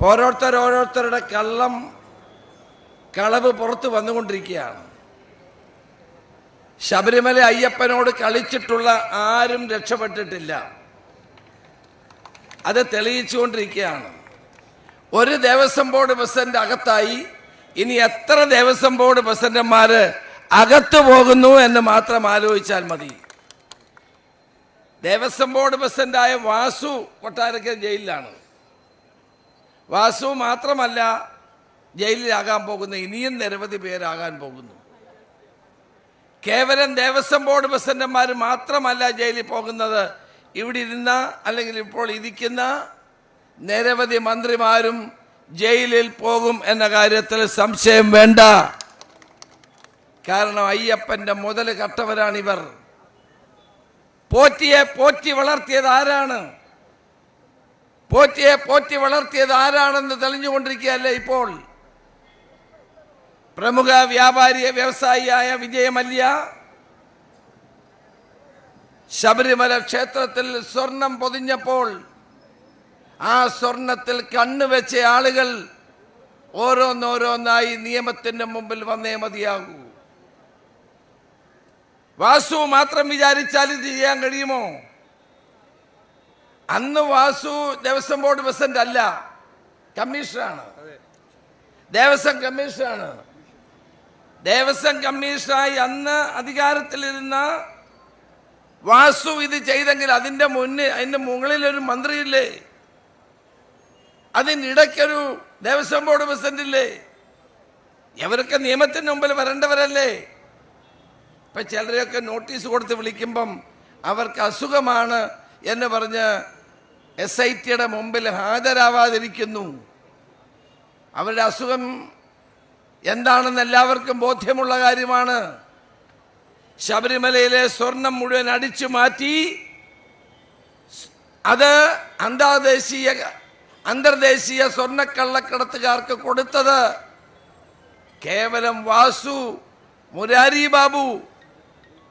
ഓരോരുത്തരുടെ കളവ് പുറത്തു വന്നുകൊണ്ടിരിക്കുകയാണ്. ശബരിമല അയ്യപ്പനോട് കളിച്ചിട്ടുള്ള ആരും രക്ഷപ്പെട്ടിട്ടില്ല. അത് തെളിയിച്ചുകൊണ്ടിരിക്കുകയാണ്. ഒരു ദേവസ്വം ബോർഡ് പ്രസിഡന്റ് അകത്തായി, ഇനി എത്ര ദേവസ്വം ബോർഡ് പ്രസിഡന്റുമാര് അകത്തു പോകുന്നു എന്ന് മാത്രം ആലോചിച്ചാൽ മതി. ദേവസ്വം ബോർഡ് പ്രസിഡന്റായ വാസു കൊട്ടാരക്കര ജയിലിലാണ്. വാസു മാത്രമല്ല ജയിലിലാകാൻ പോകുന്ന, ഇനിയും നിരവധി പേരാകാൻ പോകുന്നു. കേവലം ദേവസ്വം ബോർഡ് പ്രസിഡന്റുമാർ മാത്രമല്ല ജയിലിൽ പോകുന്നത്, ഇവിടെ ഇരുന്ന അല്ലെങ്കിൽ ഇപ്പോൾ ഇരിക്കുന്ന നിരവധി മന്ത്രിമാരും ജയിലിൽ പോകും എന്ന കാര്യത്തിൽ സംശയം വേണ്ട. കാരണം അയ്യപ്പന്റെ മുതൽ കട്ടവരാണിവർ. പോറ്റി വളർത്തിയത് ആരാണ്? പോറ്റി വളർത്തിയത് ആരാണെന്ന് തെളിഞ്ഞുകൊണ്ടിരിക്കുകയല്ലേ ഇപ്പോൾ. പ്രമുഖ വ്യവസായിയായ വിജയ മല്യ ശബരിമല ക്ഷേത്രത്തിൽ സ്വർണം പൊതിഞ്ഞപ്പോൾ ആ സ്വർണത്തിൽ കണ്ണുവെച്ച ആളുകൾ ഓരോന്നോരോന്നായി നിയമത്തിന്റെ മുമ്പിൽ വന്നേ മതിയാകൂ. വാസു മാത്രം വിചാരിച്ചാൽ ഇത് ചെയ്യാൻ കഴിയുമോ? അന്ന് വാസു ദേവസ്വം ബോർഡ് പ്രസിഡന്റ് അല്ല, കമ്മീഷണറാണ്. ദേവസ്വം കമ്മീഷണറാണ്. ദേവസ്വം കമ്മീഷണറായി അന്ന് അധികാരത്തിലിരുന്ന വാസു ഇത് ചെയ്തെങ്കിൽ അതിന്റെ മുകളിലൊരു മന്ത്രിയില്ലേ? അതിനിടയ്ക്കൊരു ദേവസ്വം ബോർഡ് പ്രസിഡന്റ് ഇല്ലേ? ഇവരൊക്കെ നിയമത്തിന് മുമ്പിൽ വരേണ്ടവരല്ലേ? ഇപ്പൊ ചിലരെയൊക്കെ നോട്ടീസ് കൊടുത്ത് വിളിക്കുമ്പം അവർക്ക് അസുഖമാണ് എന്ന് പറഞ്ഞ് SITയുടെ മുമ്പിൽ ഹാജരാവാതിരിക്കുന്നു. അവരുടെ അസുഖം എന്താണെന്ന് എല്ലാവർക്കും ബോധ്യമുള്ള കാര്യമാണ്. ശബരിമലയിലെ സ്വർണം മുഴുവൻ അടിച്ചു മാറ്റി അത് അന്തർദേശീയ സ്വർണ്ണക്കള്ളക്കടത്തുകാർക്ക് കൊടുത്തത് കേവലം വാസു, മുരാരി ബാബു,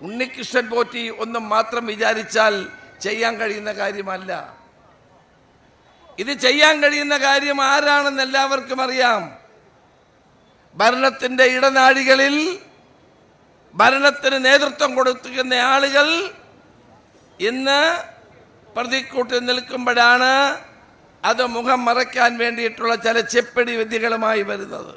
ഉണ്ണികൃഷ്ണൻ പോറ്റി ഒന്നും മാത്രം വിചാരിച്ചാൽ ചെയ്യാൻ കഴിയുന്ന കാര്യമല്ല. ഇത് ചെയ്യാൻ കഴിയുന്ന കാര്യം ആരാണെന്ന് എല്ലാവർക്കും അറിയാം. ഭരണത്തിന്റെ ഇടനാഴികളിൽ ഭരണത്തിന് നേതൃത്വം കൊടുക്കുന്ന ആളുകൾ ഇന്ന് പ്രതിക്കൂട്ടിൽ നിൽക്കുമ്പോഴാണ് അത് മുഖം മറയ്ക്കാൻ വേണ്ടിയിട്ടുള്ള ചില ചെപ്പടി വിദ്യകളുമായി വരുന്നത്.